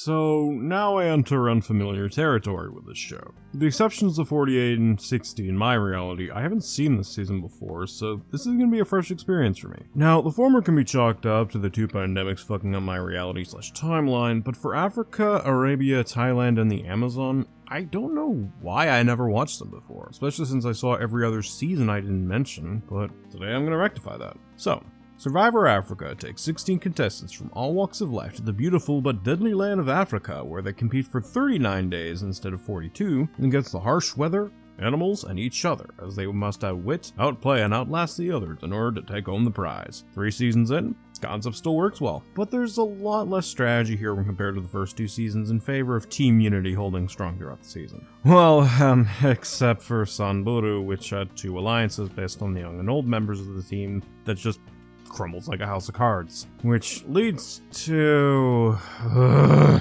So now I enter unfamiliar territory with this show. With the exceptions of 48 and 60 in my reality, I haven't seen this season before, so this is going to be a fresh experience for me. Now, the former can be chalked up to the two pandemics fucking up my reality/timeline, but for Africa, Arabia, Thailand, and the Amazon, I don't know why I never watched them before, especially since I saw every other season I didn't mention, but today I'm going to rectify that. So, Survivor Africa takes 16 contestants from all walks of life to the beautiful but deadly land of Africa, where they compete for 39 days instead of 42 against the harsh weather, animals, and each other, as they must outwit, outplay, and outlast the others in order to take home the prize. 3 seasons in, this concept still works well, but there's a lot less strategy here when compared to the first 2 seasons in favor of team unity holding strong throughout the season. Well, except for Sanburu, which had 2 alliances based on the young and old members of the team that just crumbles like a house of cards. Which leads to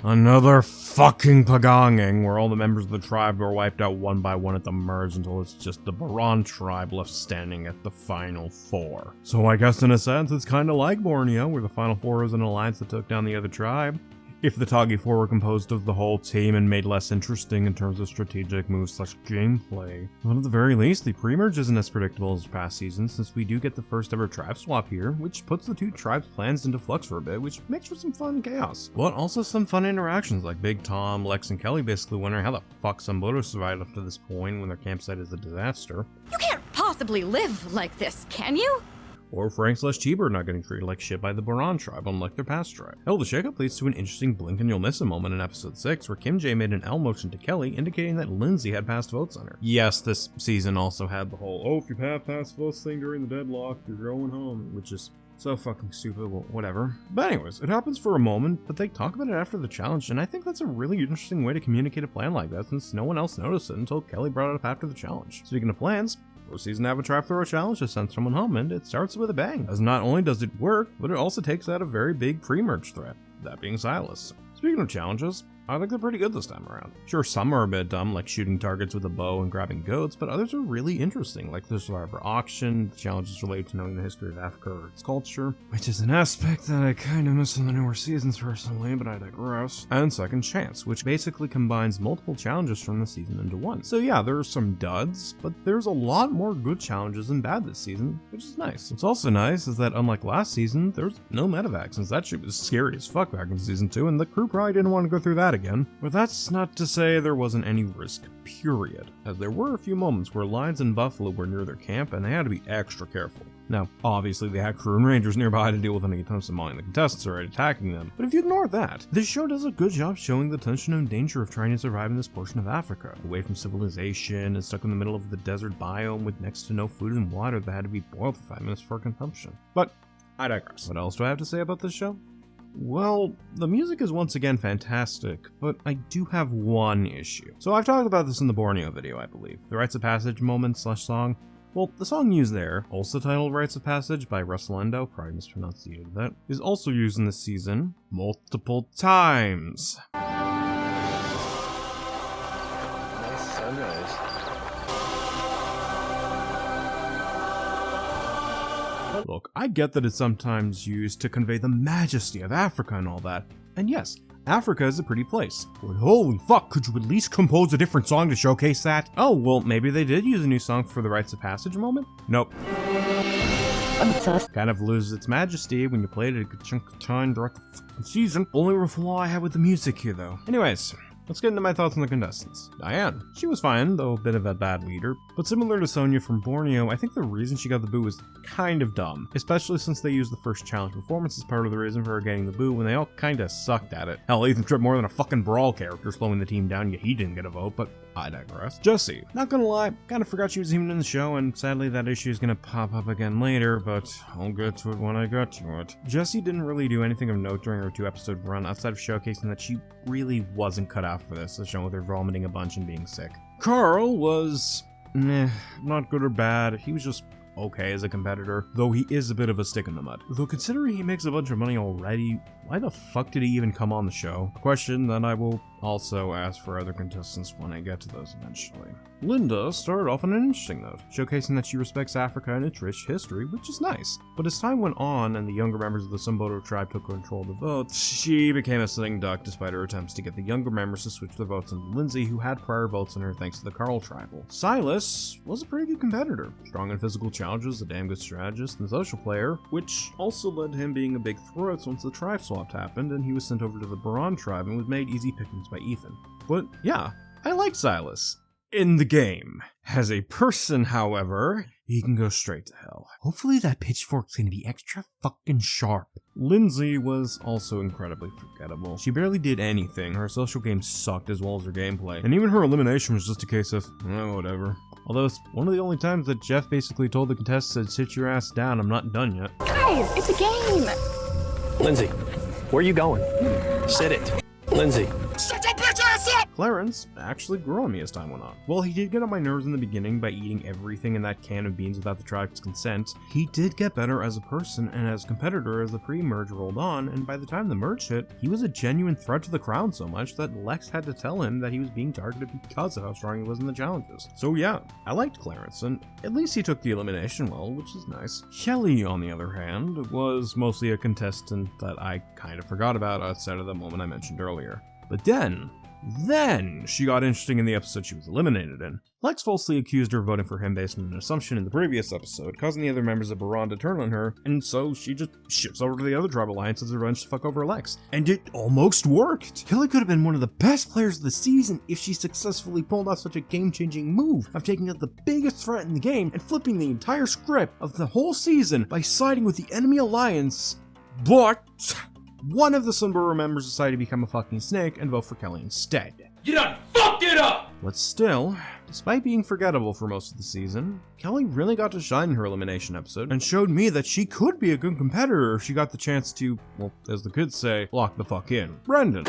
another fucking pagonging where all the members of the tribe are wiped out one by one at the merge until it's just the Baran tribe left standing at the final 4. So I guess in a sense it's kinda like Borneo, where the final 4 is an alliance that took down the other tribe. If the Tagi 4 were composed of the whole team and made less interesting in terms of strategic moves/gameplay. But at the very least, the pre-merge isn't as predictable as past seasons, since we do get the first ever tribe swap here, which puts the 2 tribes' plans into flux for a bit, which makes for some fun chaos. But also some fun interactions, like Big Tom, Lex, and Kelly basically wondering how the fuck Samburu survived up to this point when their campsite is a disaster. You can't possibly live like this, can you? Or Frank/T-Bird not getting treated like shit by the Baran tribe, unlike their past tribe. Hell, the shakeup leads to an interesting blink and you'll miss a moment in episode 6 where Kim J made an L motion to Kelly, indicating that Lindsay had passed votes on her. Yes, this season also had the whole, oh, if you have passed votes thing during the deadlock, you're going home, which is so fucking stupid, well, whatever. But anyways, it happens for a moment, but they talk about it after the challenge, and I think that's a really interesting way to communicate a plan like that, since no one else noticed it until Kelly brought it up after the challenge. Speaking of plans, first season to have a trap throw challenge to send someone home, and it starts with a bang, as not only does it work, but it also takes out a very big pre-merge threat, that being Silas. Speaking of challenges, I think they're pretty good this time around. Sure, some are a bit dumb, like shooting targets with a bow and grabbing goats, but others are really interesting, like the Survivor Auction, the challenges related to knowing the history of Africa or its culture, which is an aspect that I kinda miss in the newer seasons personally, but I digress, and Second Chance, which basically combines multiple challenges from the season into one. So yeah, there are some duds, but there's a lot more good challenges than bad this season, which is nice. What's also nice is that unlike last season, there's no medevac, since that shit was scary as fuck back in season 2, and the crew probably didn't want to go through that again. But that's not to say there wasn't any risk, period, as there were a few moments where lions and buffalo were near their camp and they had to be extra careful. Now, obviously they had crew and rangers nearby to deal with any attempts of mauling the contestants or attacking them, but if you ignore that, this show does a good job showing the tension and danger of trying to survive in this portion of Africa, away from civilization and stuck in the middle of the desert biome with next to no food and water that had to be boiled for 5 minutes for consumption. But I digress. What else do I have to say about this show? Well, the music is once again fantastic, but I do have one issue. So I've talked about this in the Borneo video, I believe. The Rites of Passage moment/song. Well, the song used there, also titled Rites of Passage by Russell Endo, probably mispronunciated that, is also used in this season multiple times. Nice sunrise. Look, I get that it's sometimes used to convey the majesty of Africa and all that, and yes, Africa is a pretty place, but holy fuck, could you at least compose a different song to showcase that? Oh, well, maybe they did use a new song for the Rites of Passage moment? Nope. Kind of loses its majesty when you play it a good chunk of time throughout the fucking season. Only flaw I have with the music here, though. Anyways, let's get into my thoughts on the contestants. Diane. She was fine, though a bit of a bad leader, but similar to Sonia from Borneo, I think the reason she got the boo was kind of dumb, especially since they used the first challenge performance as part of the reason for her getting the boo when they all kinda sucked at it. Hell, Ethan tripped more than a fucking brawl character slowing the team down, yet he didn't get a vote, but I digress. Jessie. Not gonna lie, kinda forgot she was even in the show, and sadly that issue is gonna pop up again later, but I'll get to it when I get to it. Jessie didn't really do anything of note during her 2-episode run outside of showcasing that she really wasn't cut out for this, as shown with her vomiting a bunch and being sick. Carl was not good or bad. He was just okay as a competitor, though he is a bit of a stick in the mud. Though considering he makes a bunch of money already, why the fuck did he even come on the show? A question that I will also ask for other contestants when I get to those eventually. Linda started off on an interesting note, showcasing that she respects Africa and its rich history, which is nice. But as time went on and the younger members of the Samburu tribe took control of the votes, she became a sitting duck despite her attempts to get the younger members to switch their votes on Lindsay, who had prior votes on her thanks to the Carl tribal. Silas was a pretty good competitor, strong in physical challenges, a damn good strategist, and social player, which also led to him being a big threat once the tribe swap happened and he was sent over to the Baran tribe and was made easy pickings by Ethan. But yeah, I like Silas. In the game. As a person, however, he can go straight to hell. Hopefully that pitchfork's gonna be extra fucking sharp. Lindsay was also incredibly forgettable. She barely did anything, her social game sucked as well as her gameplay, and even her elimination was just a case of, whatever. Although it's one of the only times that Jeff basically told the contestant, sit your ass down, I'm not done yet. Guys, it's a game! Lindsay, where are you going? Sit it. Lindsay. Shut your bitch ass up! Clarence actually grew on me as time went on. While he did get on my nerves in the beginning by eating everything in that can of beans without the tribe's consent, he did get better as a person and as a competitor as the pre-merge rolled on, and by the time the merge hit, he was a genuine threat to the crown so much that Lex had to tell him that he was being targeted because of how strong he was in the challenges. So yeah, I liked Clarence, and at least he took the elimination well, which is nice. Kelly, on the other hand, was mostly a contestant that I kind of forgot about outside of the moment I mentioned earlier. But then she got interesting in the episode she was eliminated in. Lex falsely accused her of voting for him based on an assumption in the previous episode, causing the other members of Baran to turn on her, and so she just shifts over to the other tribe alliance as revenge to fuck over Lex. And it almost worked! Kelly could have been one of the best players of the season if she successfully pulled off such a game-changing move of taking out the biggest threat in the game and flipping the entire script of the whole season by siding with the enemy alliance, but one of the Samburu members decided to become a fucking snake and vote for Kelly instead. You done fucked it up! But still, despite being forgettable for most of the season, Kelly really got to shine in her elimination episode and showed me that she could be a good competitor if she got the chance to, well, as the kids say, lock the fuck in. Brendan.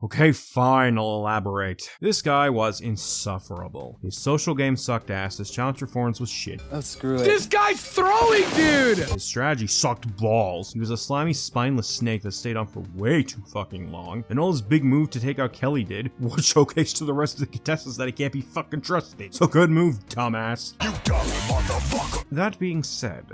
Okay, fine, I'll elaborate. This guy was insufferable. His social game sucked ass, his challenge performance was shit. Oh, screw it. This guy's throwing, dude! His strategy sucked balls. He was a slimy, spineless snake that stayed on for way too fucking long. And all his big move to take out Kelly did was showcase to the rest of the contestants that he can't be fucking trusted. So good move, dumbass. You dumb motherfucker! That being said,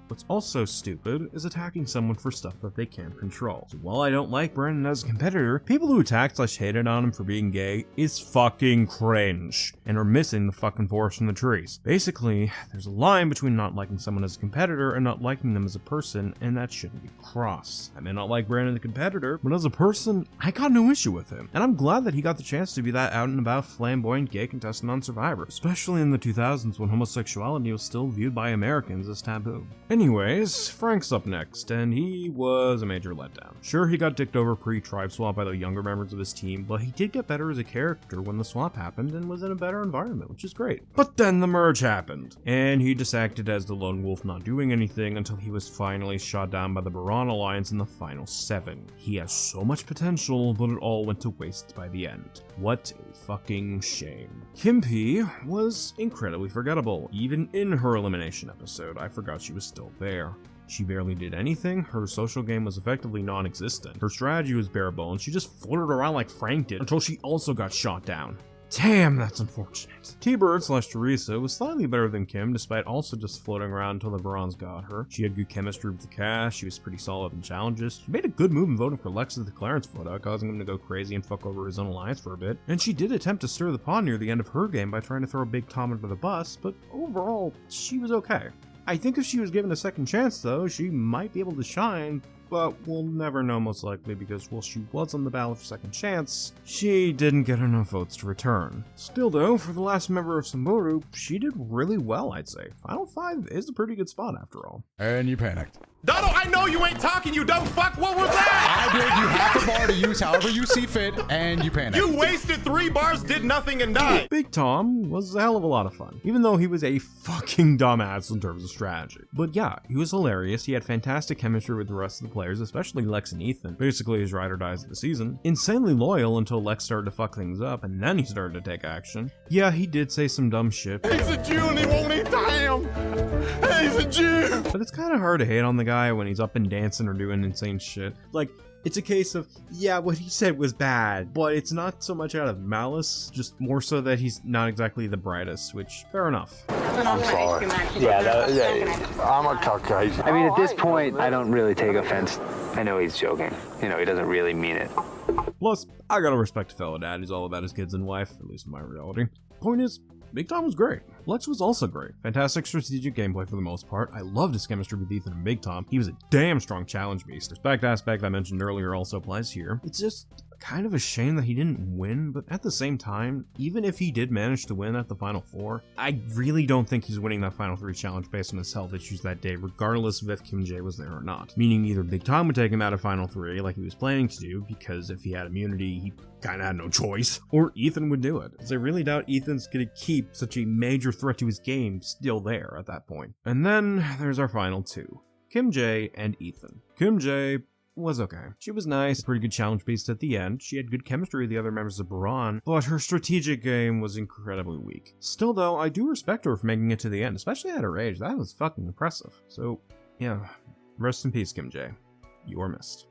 what's also stupid is attacking someone for stuff that they can't control. So while I don't like Brandon as a competitor, people who attacked/hated on him for being gay is fucking cringe and are missing the fucking forest from the trees. Basically, there's a line between not liking someone as a competitor and not liking them as a person, and that shouldn't be crossed. I may not like Brandon the competitor, but as a person, I got no issue with him. And I'm glad that he got the chance to be that out and about flamboyant gay contestant on Survivor, especially in the 2000s when homosexuality was still viewed by Americans as taboo. Anyways, Frank's up next, and he was a major letdown. Sure, he got dicked over pre-tribe swap by the younger members of his team, but he did get better as a character when the swap happened and was in a better environment, which is great. But then the merge happened, and he just acted as the lone wolf not doing anything until he was finally shot down by the Baran Alliance in the final 7. He has so much potential, but it all went to waste by the end. What a fucking shame. Kimpi was incredibly forgettable. Even in her elimination episode, I forgot she was still there. She barely did anything, her social game was effectively non-existent, her strategy was bare bones, she just floated around like Frank did until she also got shot down. Damn, that's unfortunate. T-Bird/Teresa was slightly better than Kim, despite also just floating around until the Barons got her. She had good chemistry with the cast, she was pretty solid in challenges. She made a good move in voting for Lex as the Clarence photo, causing him to go crazy and fuck over his own alliance for a bit. And she did attempt to stir the pot near the end of her game by trying to throw Big Tom under the bus, but overall, she was okay. I think if she was given a second chance though, she might be able to shine, but we'll never know most likely because while she was on the ballot for second chance, she didn't get enough votes to return. Still though, for the last member of Samburu, she did really well, I'd say. Final 5 is a pretty good spot after all. And you panicked. Dodo, I know you ain't talking, you dumb fuck. What was that? I gave you half a bar to use however you see fit, and you panicked. You wasted 3 bars, did nothing, and died. Big Tom was a hell of a lot of fun, even though he was a fucking dumbass in terms of strategy. But yeah, he was hilarious. He had fantastic chemistry with the rest of the players, especially Lex and Ethan, basically his ride or dies of the season. Insanely loyal until Lex started to fuck things up, and then he started to take action. Yeah, he did say some dumb shit. He's a Jew and he won't eat the ham. He's a Jew. But it's kind of hard to hate on the guy when he's up and dancing or doing insane shit. Like, It's a case of, yeah, what he said was bad, but it's not so much out of malice, just more so that he's not exactly the brightest, which, fair enough. I'm sorry. I'm a Caucasian. I mean, at this point, I don't really take offense. I know he's joking. You know, he doesn't really mean it. Plus, I gotta respect a fellow dad who's all about his kids and wife, at least in my reality. Point is, Big Tom was great. Lex was also great. Fantastic strategic gameplay for the most part. I loved his chemistry with Ethan and Big Tom. He was a damn strong challenge beast. The respect aspect I mentioned earlier also applies here. It's just kind of a shame that he didn't win, but at the same time, even if he did manage to win at the Final Four, I really don't think he's winning that Final 3 challenge based on his health issues that day, regardless of if Kim J was there or not. Meaning either Big Tom would take him out of Final 3 like he was planning to do, because if he had immunity, he kinda had no choice, or Ethan would do it, as I really doubt Ethan's gonna keep such a major threat to his game still there at that point. And then there's our final two, Kim J and Ethan. Kim J was okay. She was nice, pretty good challenge beast at the end. She had good chemistry with the other members of Baran, but her strategic game was incredibly weak. Still though, I do respect her for making it to the end, especially at her age. That was fucking impressive. So yeah, rest in peace, Kim J. You are missed.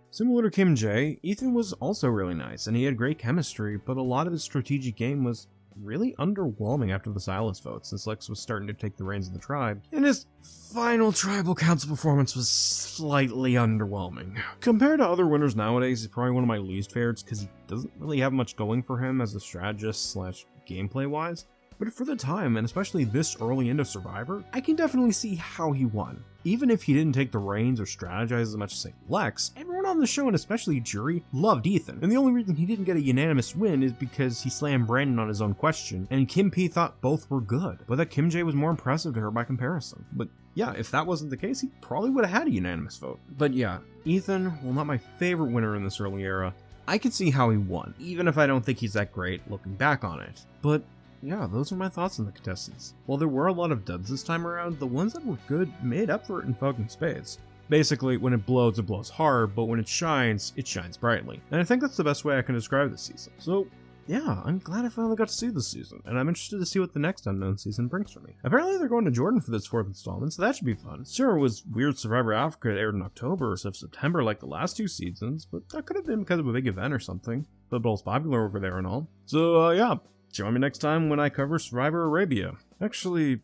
Similar to Kim J, Ethan was also really nice, and he had great chemistry, but a lot of his strategic game was really underwhelming after the silence vote, since Lex was starting to take the reins of the tribe, and his final tribal council performance was slightly underwhelming. Compared to other winners nowadays, he's probably one of my least favorites because he doesn't really have much going for him as a strategist slash gameplay wise. But for the time, and especially this early into Survivor, I can definitely see how he won. Even if he didn't take the reins or strategize as much as, say, Lex, everyone on the show, and especially jury, loved Ethan. And the only reason he didn't get a unanimous win is because he slammed Brandon on his own question, and Kim P thought both were good, but that Kim J was more impressive to her by comparison. But yeah, if that wasn't the case, he probably would have had a unanimous vote. But yeah, Ethan, while not my favorite winner in this early era, I could see how he won, even if I don't think he's that great looking back on it. But yeah, those are my thoughts on the contestants. While there were a lot of duds this time around, the ones that were good made up for it in fucking spades. Basically, when it blows hard, but when it shines brightly. And I think that's the best way I can describe this season. So yeah, I'm glad I finally got to see this season, and I'm interested to see what the next Unknown season brings for me. Apparently they're going to Jordan for this 4th installment, so that should be fun. Sure, it was weird Survivor Africa aired in October instead of September like the last two seasons, but that could have been because of a big event or something. Football's popular over there and all. So yeah, join me next time when I cover Survivor Arabia. Actually,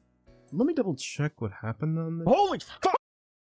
let me double check what happened on this. Holy fuck!